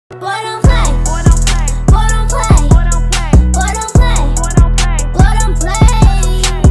Boy don't play. Boy don't play. Boy don't play. Boy don't play. Boy don't play. Boy don't play. Boy don't play.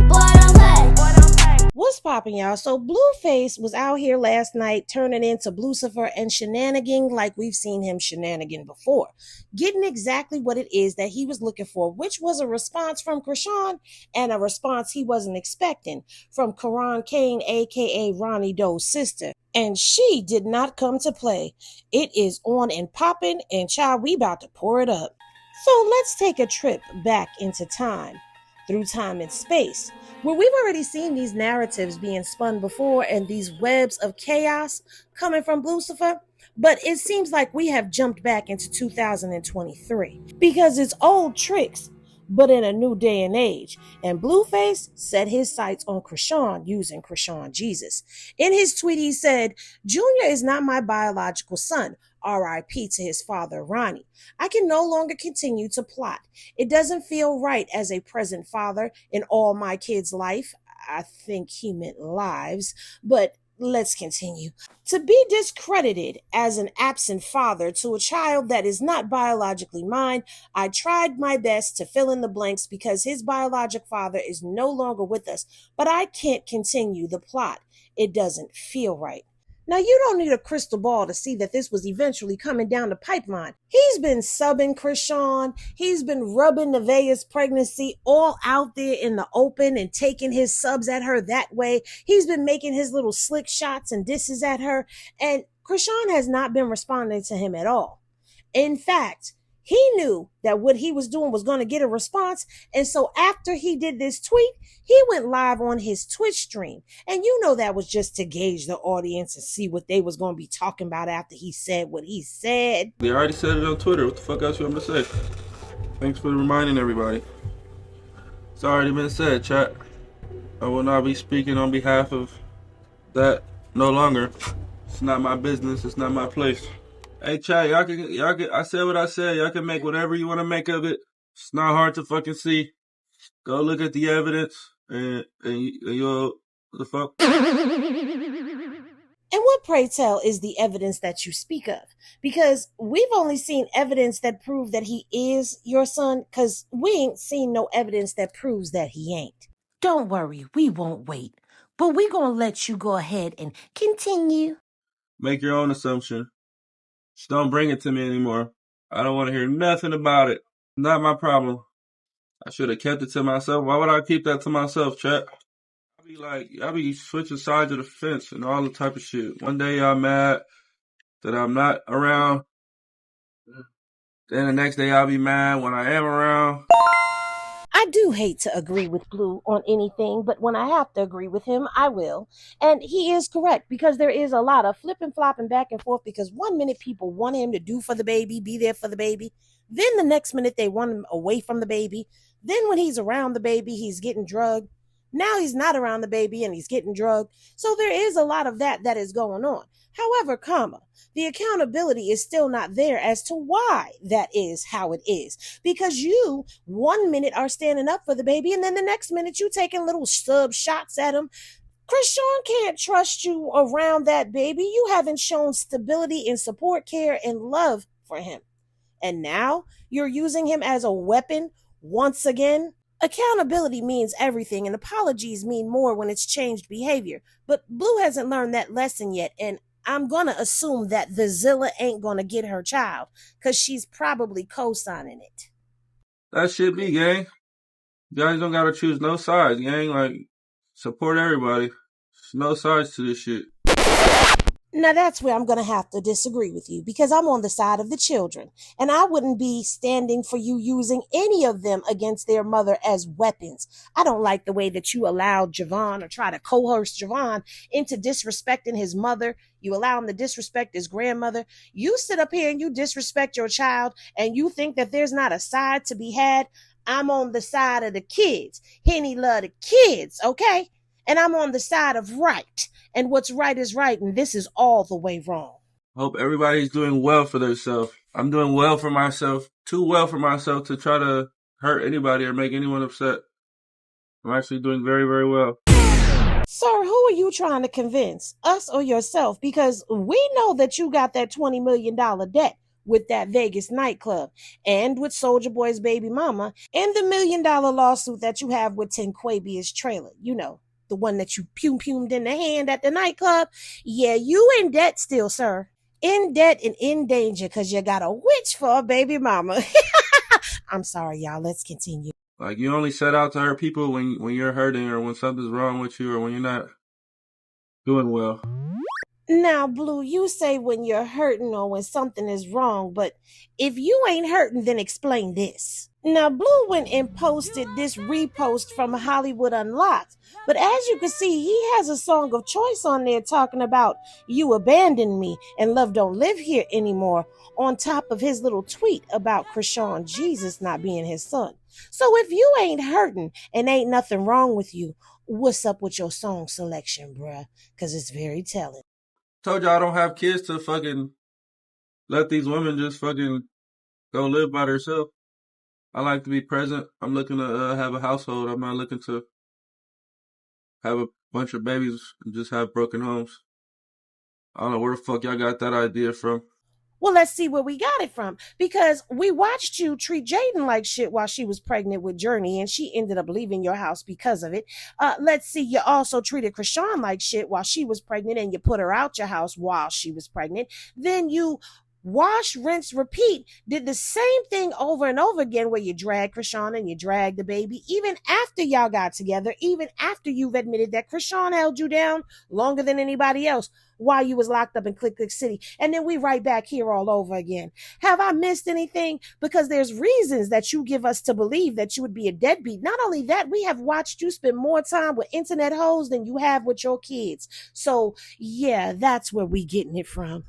Boy don't play. Boy don't play. What's poppin', y'all? So Blueface was out here last night turning into Lucifer and shenanigan like we've seen him shenanigan before, getting exactly what it is that he was looking for, which was a response from Chrisean and a response he wasn't expecting from Karan Kane, aka Ronnie Doe's sister. And she did not come to play. It is on and popping, and child, we about to pour it up. So let's take a trip back into time, through time and space, where we've already seen these narratives being spun before and these webs of chaos coming from Lucifer. But it seems like we have jumped back into 2023 because it's old tricks, but in a new day and age. And Blueface set his sights on Chrisean using Chrisean Jesus. In his tweet, he said, "Junior is not my biological son. R.I.P. to his father, Ronnie. I can no longer continue to plot. It doesn't feel right as a present father in all my kids' life." I think he meant lives, but let's continue. "To be discredited as an absent father to a child that is not biologically mine, I tried my best to fill in the blanks because his biologic father is no longer with us, but I can't continue the plot. It doesn't feel right." Now, you don't need a crystal ball to see that this was eventually coming down the pipeline. He's been subbing Chrisean. He's been rubbing Nevaeh's pregnancy all out there in the open and taking his subs at her that way. He's been making his little slick shots and disses at her. And Chrisean has not been responding to him at all. In fact, he knew that what he was doing was going to get a response. And so after he did this tweet, he went live on his Twitch stream. And you know that was just to gauge the audience and see what they was going to be talking about after he said what he said. They already said it on Twitter. What the fuck else you want me to say? Thanks for reminding everybody. It's already been said, chat. I will not be speaking on behalf of that no longer. It's not my business. It's not my place. Hey, chat, y'all can, I said what I said. Y'all can make whatever you want to make of it. It's not hard to fucking see. Go look at the evidence and you'll, what the fuck? And what, pray tell, is the evidence that you speak of? Because we've only seen evidence that prove that he is your son, because we ain't seen no evidence that proves that he ain't. Don't worry, we won't wait. But we're gonna let you go ahead and continue. Make your own assumption. Just don't bring it to me anymore. I don't want to hear nothing about it. Not my problem. I should have kept it to myself. Why would I keep that to myself, chat? I be switching sides of the fence and all the type of shit. One day y'all mad that I'm not around. Then the next day I'll be mad when I am around. I do hate to agree with Blue on anything, but when I have to agree with him, I will. And he is correct, because there is a lot of flipping, flopping back and forth, because 1 minute people want him to do for the baby, be there for the baby. Then the next minute they want him away from the baby. Then when he's around the baby, he's getting drugged. Now he's not around the baby and he's getting drugged. So there is a lot of that is going on. However, the accountability is still not there as to why that is how it is. Because you 1 minute are standing up for the baby, and then the next minute you taking little sub shots at him. Chrisean can't trust you around that baby. You haven't shown stability and support, care, and love for him. And now you're using him as a weapon once again. Accountability means everything, and apologies mean more when it's changed behavior. But Blue hasn't learned that lesson yet, and I'm going to assume that the Zilla ain't going to get her child, because she's probably co-signing it. That shit be, gang. You guys don't gotta choose no sides, gang. Like, support everybody. There's no sides to this shit. Now that's where I'm going to have to disagree with you, because I'm on the side of the children, and I wouldn't be standing for you using any of them against their mother as weapons. I don't like the way that you allowed Javon, or try to coerce Javon into disrespecting his mother. You allow him to disrespect his grandmother. You sit up here and you disrespect your child, and you think that there's not a side to be had. I'm on the side of the kids. Henny love the kids, okay? And I'm on the side of right. And what's right is right, and this is all the way wrong. Hope everybody's doing well for themselves. I'm doing well for myself. Too well for myself to try to hurt anybody or make anyone upset. I'm actually doing very, very well. Sir, who are you trying to convince? Us or yourself? Because we know that you got that $20 million debt. with that Vegas nightclub, and with Soulja Boy's baby mama, and the $1 million lawsuit that you have with Tenquabia's trailer. You know, the one that you pumed in the hand at the nightclub. Yeah, you in debt still, sir. In debt and in danger because you got a witch for a baby mama. I'm sorry, y'all. Let's continue. Like, you only set out to hurt people when you're hurting or when something's wrong with you or when you're not doing well. Now, Blue, you say when you're hurting or when something is wrong, but if you ain't hurting, then explain this. Now, Blue went and posted this repost from Hollywood Unlocked, but as you can see, he has a song of choice on there talking about you abandoned me and love don't live here anymore, on top of his little tweet about Chrisean Jesus not being his son. So if you ain't hurting and ain't nothing wrong with you, what's up with your song selection, bruh? Because it's very telling. Told y'all I don't have kids to fucking let these women just fucking go live by themselves. I like to be present. I'm looking to have a household. I'm not looking to have a bunch of babies and just have broken homes. I don't know where the fuck y'all got that idea from. Well, let's see where we got it from, because we watched you treat Jaden like shit while she was pregnant with Journey, and she ended up leaving your house because of it. Let's see, you also treated Chrisean like shit while she was pregnant, and you put her out your house while she was pregnant. Then you wash, rinse, repeat, did the same thing over and over again where you drag Chrisean and you drag the baby, even after y'all got together, even after you've admitted that Chrisean held you down longer than anybody else while you was locked up in Click Click City. And then we right back here all over again. Have I missed anything? Because there's reasons that you give us to believe that you would be a deadbeat. Not only that, we have watched you spend more time with internet hoes than you have with your kids. So yeah, that's where we getting it from.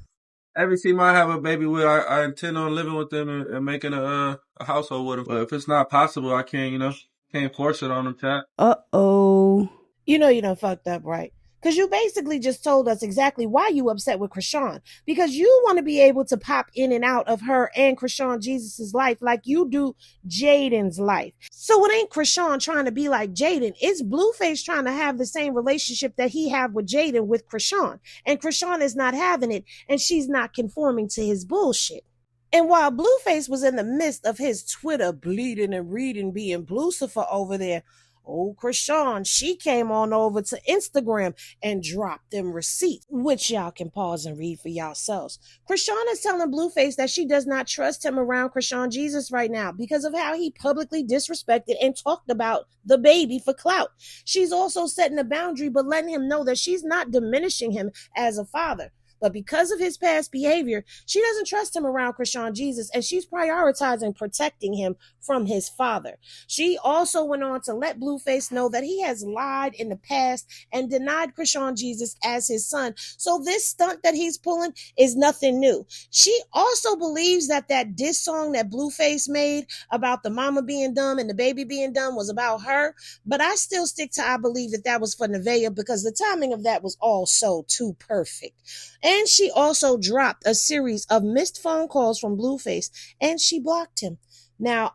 Every team I have a baby with, I intend on living with them and making a household with them. But if it's not possible, I can't, can't force it on them, chat. Uh-oh. You know you done fucked up, right? Because you basically just told us exactly why you upset with Chrisean. Because you want to be able to pop in and out of her and Chrisean Jesus' life like you do Jaden's life. So it ain't Chrisean trying to be like Jaden. It's Blueface trying to have the same relationship that he had with Jaden with Chrisean. And Chrisean is not having it, and she's not conforming to his bullshit. And while Blueface was in the midst of his Twitter bleeding and reading being Blucifer over there, old Chrisean, she came on over to Instagram and dropped them receipts, which y'all can pause and read for yourselves. Chrisean is telling Blueface that she does not trust him around Chrisean Jesus right now because of how he publicly disrespected and talked about the baby for clout. She's also setting a boundary but letting him know that she's not diminishing him as a father. But because of his past behavior, she doesn't trust him around Chrisean Jesus, and she's prioritizing protecting him from his father. She also went on to let Blueface know that he has lied in the past and denied Chrisean Jesus as his son. So this stunt that he's pulling is nothing new. She also believes that diss song that Blueface made about the mama being dumb and the baby being dumb was about her. But I still stick to I believe that was for Nevaeh because the timing of that was also too perfect. And she also dropped a series of missed phone calls from Blueface, and she blocked him. Now,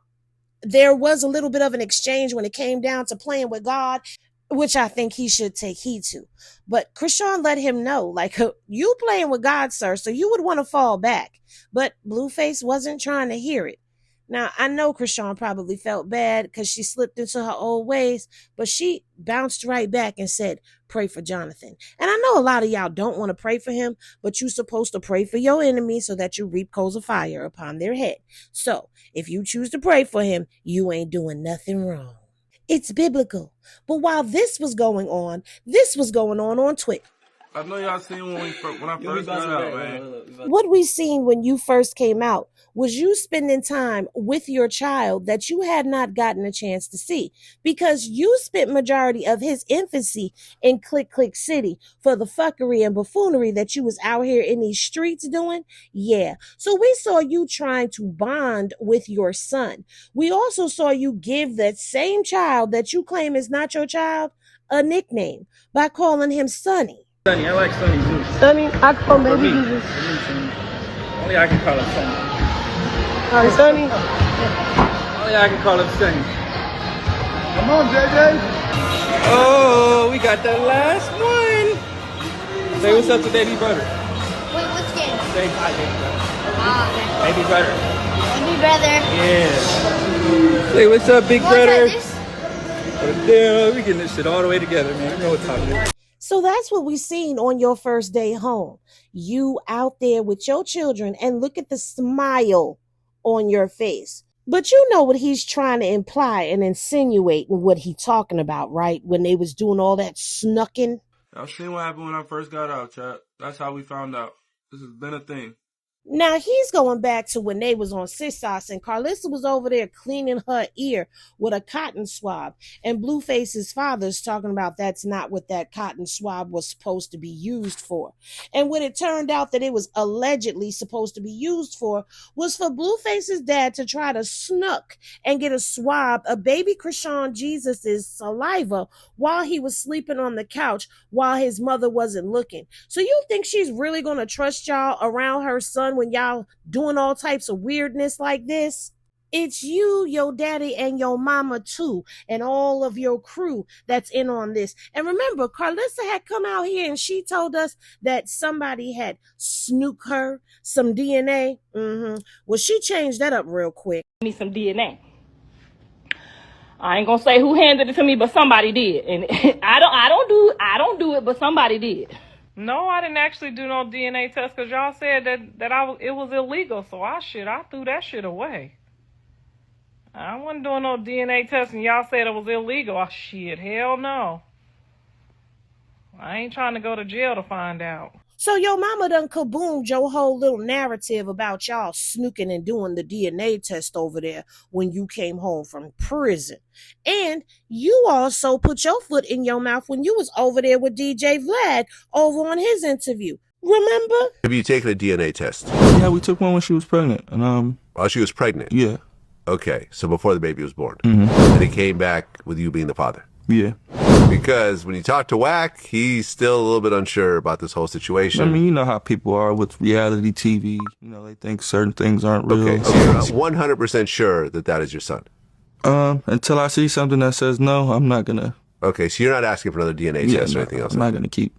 there was a little bit of an exchange when it came down to playing with God, which I think he should take heed to. But Chrisean let him know, like, you playing with God, sir, so you would want to fall back. But Blueface wasn't trying to hear it. Now, I know Chrisean probably felt bad because she slipped into her old ways, but she bounced right back and said, pray for Jonathan. And I know a lot of y'all don't want to pray for him, but you're supposed to pray for your enemy so that you reap coals of fire upon their head. So if you choose to pray for him, you ain't doing nothing wrong. It's biblical. But while this was going on Twitter. I know y'all seen when I first got out, man. What we seen when you first came out was you spending time with your child that you had not gotten a chance to see because you spent majority of his infancy in Click Click City for the fuckery and buffoonery that you was out here in these streets doing. Yeah. So we saw you trying to bond with your son. We also saw you give that same child that you claim is not your child a nickname by calling him Sonny. Sonny, I like Sonny too. Sonny, I call baby Jesus. Only I can call him Sonny. All right, Sonny. Only I can call him Sonny. Come on, JJ. Oh, we got the last one. Say what's up to baby brother. Wait, which game? Say hi, baby brother. Baby brother. Baby brother. Yeah. Say what's up, big brother? Yeah, we getting this shit all the way together, man. You know what time it is. So that's what we seen on your first day home. You out there with your children, and look at the smile on your face. But you know what he's trying to imply and insinuate and what he talking about, right? When they was doing all that snucking. Y'all seen what happened when I first got out, chat. That's how we found out. This has been a thing. Now he's going back to when they was on Sissos and Carlissa was over there cleaning her ear with a cotton swab, and Blueface's father's talking about that's not what that cotton swab was supposed to be used for. And when it turned out that it was allegedly supposed to be used for was for Blueface's dad to try to snuck and get a swab of baby Chrisean Jesus's saliva while he was sleeping on the couch while his mother wasn't looking. So you think she's really going to trust y'all around her son when y'all doing all types of weirdness like this? It's you, your daddy, and your mama too, and all of your crew that's in on this. And remember, Carlissa had come out here and she told us that somebody had snooked her some DNA. Well, she changed that up real quick. Me some DNA. I ain't gonna say who handed it to me, but somebody did, and I don't do it, but somebody did. No, I didn't actually do no DNA test because y'all said that it was illegal. So I threw that shit away. I wasn't doing no DNA test and y'all said it was illegal. Oh, shit, hell no. I ain't trying to go to jail to find out. So your mama done kaboomed your whole little narrative about y'all snooking and doing the DNA test over there when you came home from prison. And you also put your foot in your mouth when you was over there with DJ Vlad over on his interview. Remember? Have you taken a DNA test? Yeah, we took one when she was pregnant. And While she was pregnant? yeah. Okay, so before the baby was born. Mm-hmm. And he came back with you being the father. Yeah. Because when you talk to Wack, he's still a little bit unsure about this whole situation. I mean, you know how people are with reality TV. You know, they think certain things aren't real. Okay, so you're not 100% sure that that is your son? Until I see something that says no, I'm not gonna. Okay, so you're not asking for another DNA test or anything else? I'm not gonna keep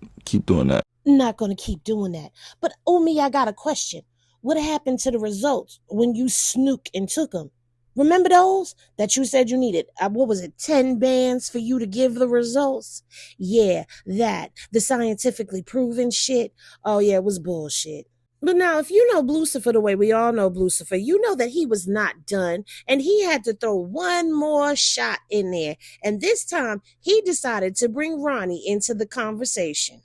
doing that. Not gonna keep doing that. But Umi, I got a question. What happened to the results when you snook and took them? Remember those that you said you needed? What was it, 10 bands for you to give the results? Yeah, that. The scientifically proven shit. Oh, yeah, it was bullshit. But now, if you know Blucifer the way we all know Blucifer, you know that he was not done, and he had to throw one more shot in there. And this time, he decided to bring Ronnie into the conversation.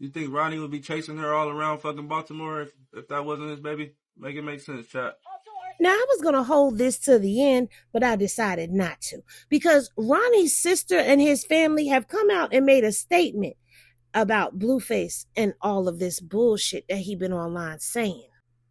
You think Ronnie would be chasing her all around fucking Baltimore if that wasn't his baby? Make it make sense, chat. Now, I was going to hold this to the end, but I decided not to, because Ronnie's sister and his family have come out and made a statement about Blueface and all of this bullshit that he been online saying.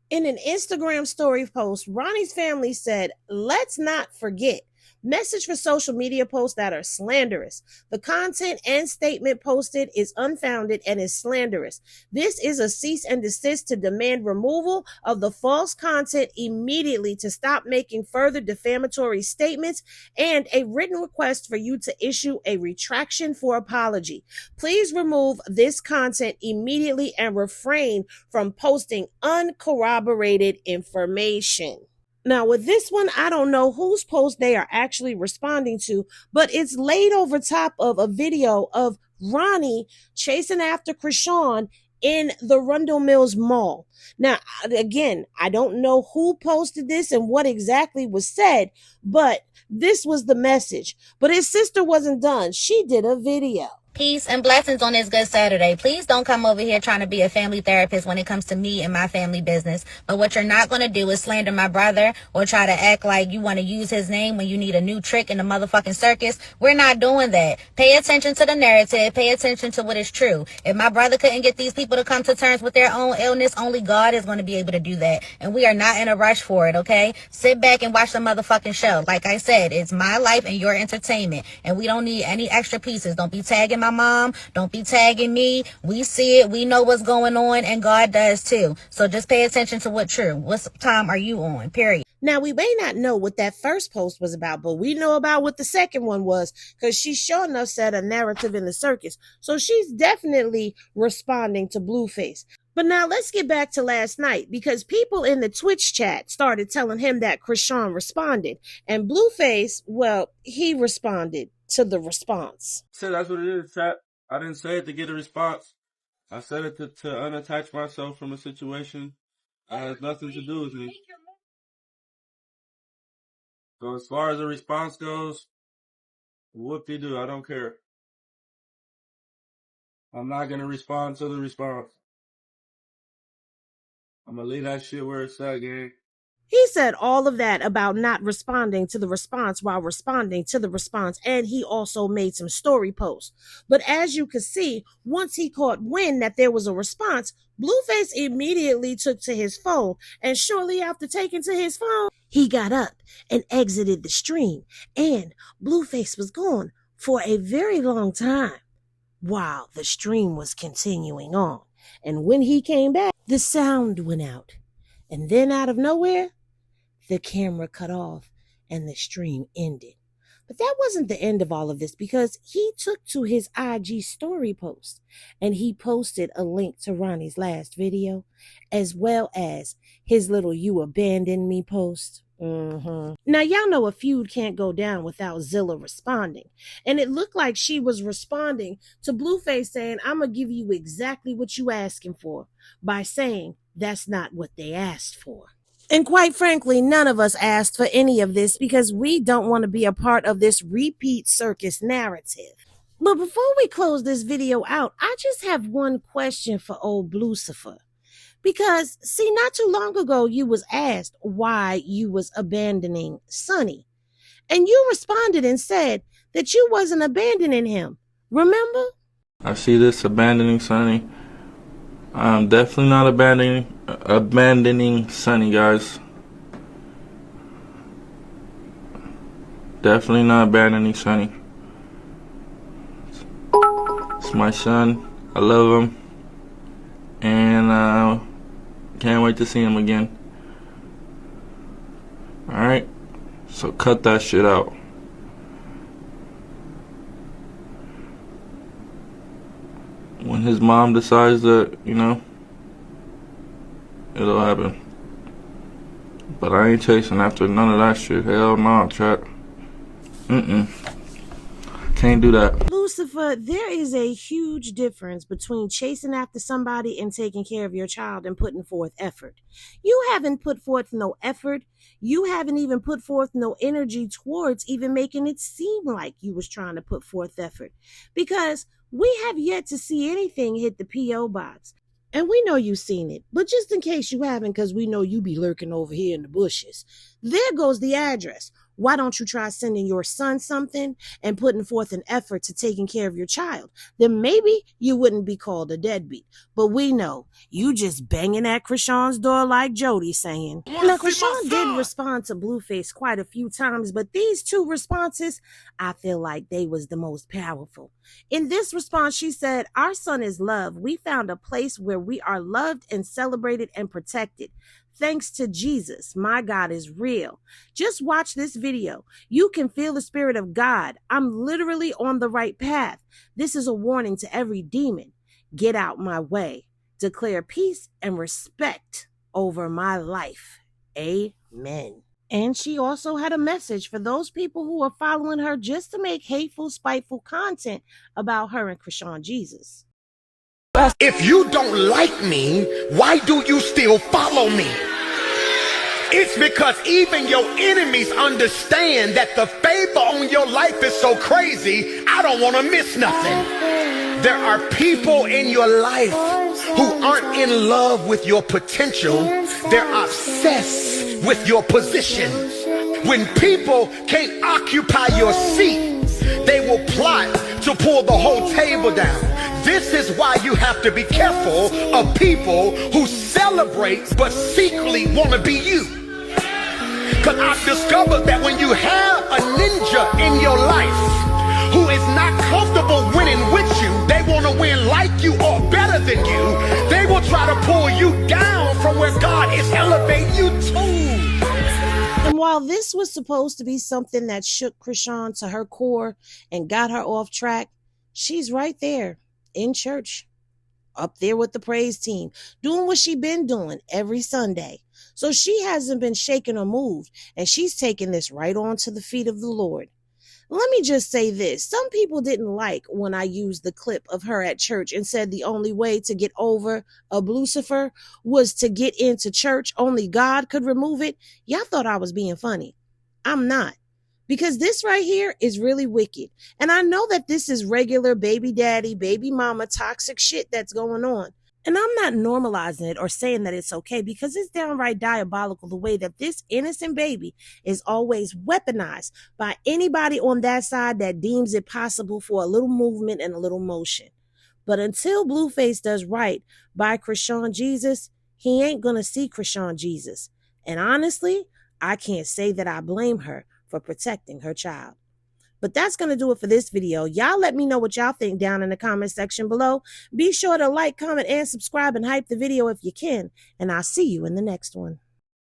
In an Instagram story post, Ronnie's family said, "Let's not forget, message for social media posts that are slanderous. The content and statement posted is unfounded and is slanderous. This is a cease and desist to demand removal of the false content immediately, to stop making further defamatory statements, and a written request for you to issue a retraction for apology. Please remove this content immediately and refrain from posting uncorroborated information." Now, with this one, I don't know whose post they are actually responding to, but it's laid over top of a video of Ronnie chasing after Chrisean in the Rundle Mills Mall. Now, again, I don't know who posted this and what exactly was said, but this was the message. But his sister wasn't done. She did a video. Peace and blessings on this good Saturday. Please don't come over here trying to be a family therapist when it comes to me and my family business. But what you're not going to do is slander my brother or try to act like you want to use his name when you need a new trick in the motherfucking circus. We're not doing that. Pay attention to the narrative. Pay attention to what is true. If my brother couldn't get these people to come to terms with their own illness, only God is going to be able to do that. And we are not in a rush for it, okay? Sit back and watch the motherfucking show. Like I said, it's my life and your entertainment. And we don't need any extra pieces. Don't be tagging my mom, don't be tagging me. We see it, we know what's going on, and God does too. So just pay attention to what's true. What time are you on? Period. Now, we may not know what that first post was about, but we know about what the second one was, because she sure enough said a narrative in the circus. So she's definitely responding to Blueface. But now let's get back to last night, because people in the Twitch chat started telling him that Chrisean responded. And Blueface, well, he responded to the response. So that's what it is, chat. I didn't say it to get a response. I said it to unattach myself from a situation that has nothing to do with me. So as far as the response goes, whoop-de-doo, I don't care. I'm not going to respond to the response. I'm going to leave that shit where it's at, gang. He said all of that about not responding to the response while responding to the response, and he also made some story posts. But as you could see, once he caught wind that there was a response, Blueface immediately took to his phone, and shortly after taking to his phone, he got up and exited the stream, and Blueface was gone for a very long time while the stream was continuing on. And when he came back, the sound went out. And then out of nowhere, the camera cut off and the stream ended. But that wasn't the end of all of this, because he took to his IG story post and he posted a link to Ronnie's last video, as well as his little "you abandoned me" post. Now, y'all know a feud can't go down without Zilla responding. And it looked like she was responding to Blueface saying, "I'm going to give you exactly what you asking for," by saying that's not what they asked for. And quite frankly, none of us asked for any of this, because we don't want to be a part of this repeat circus narrative. But before we close this video out, I just have one question for old Lucifer. Because, see, not too long ago, you was asked why you was abandoning Sonny. And you responded and said that you wasn't abandoning him. Remember? I see this abandoning Sonny. I'm definitely not abandoning Sonny, guys. Definitely not abandoning Sonny. It's my son. I love him. And can't wait to see him again. Alright? So cut that shit out. When his mom decides that, you know, it'll happen. But I ain't chasing after none of that shit. Hell no, chat. Can't do that. Lucifer, there is a huge difference between chasing after somebody and taking care of your child and putting forth effort. You haven't put forth no effort. You haven't even put forth no energy towards even making it seem like you was trying to put forth effort. Because we have yet to see anything hit the P.O. box. And we know you've seen it, but just in case you haven't, because we know you be lurking over here in the bushes, there goes the address. Why don't you try sending your son something and putting forth an effort to taking care of your child? Then maybe you wouldn't be called a deadbeat. But we know you just banging at Chrisean's door like Jody saying. Now, Chrisean did respond to Blueface quite a few times, but these two responses, I feel like they was the most powerful. In this response, she said, "Our son is loved. We found a place where we are loved and celebrated and protected. Thanks to Jesus, my God is real. Just watch this video. You can feel the Spirit of God. I'm literally on the right path. This is a warning to every demon. Get out my way. Declare peace and respect over my life. Amen." And she also had a message for those people who are following her just to make hateful, spiteful content about her and Chrisean Jesus. If you don't like me, why do you still follow me? It's because even your enemies understand that the favor on your life is so crazy, I don't want to miss nothing. There are people in your life who aren't in love with your potential. They're obsessed with your position. When people can't occupy your seat, they will plot to pull the whole table down. This is why you have to be careful of people who celebrate but secretly want to be you. Because I've discovered that when you have a ninja in your life who is not comfortable winning with you, they want to win like you or better than you. They will try to pull you down from where God is elevating you to. And while this was supposed to be something that shook Chrisean to her core and got her off track, she's right there in church, up there with the praise team, doing what she been doing every Sunday. So she hasn't been shaken or moved, and she's taking this right on to the feet of the Lord. Let me just say this. Some people didn't like when I used the clip of her at church and said the only way to get over a Blueface was to get into church. Only God could remove it. Y'all thought I was being funny. I'm not. Because this right here is really wicked. And I know that this is regular baby daddy, baby mama, toxic shit that's going on. And I'm not normalizing it or saying that it's okay, because it's downright diabolical the way that this innocent baby is always weaponized by anybody on that side that deems it possible for a little movement and a little motion. But until Blueface does right by Chrisean Jesus, he ain't going to see Chrisean Jesus. And honestly, I can't say that I blame her for protecting her child. But that's going to do it for this video. Y'all let me know what y'all think down in the comment section below. Be sure to like, comment, and subscribe and hype the video if you can. And I'll see you in the next one.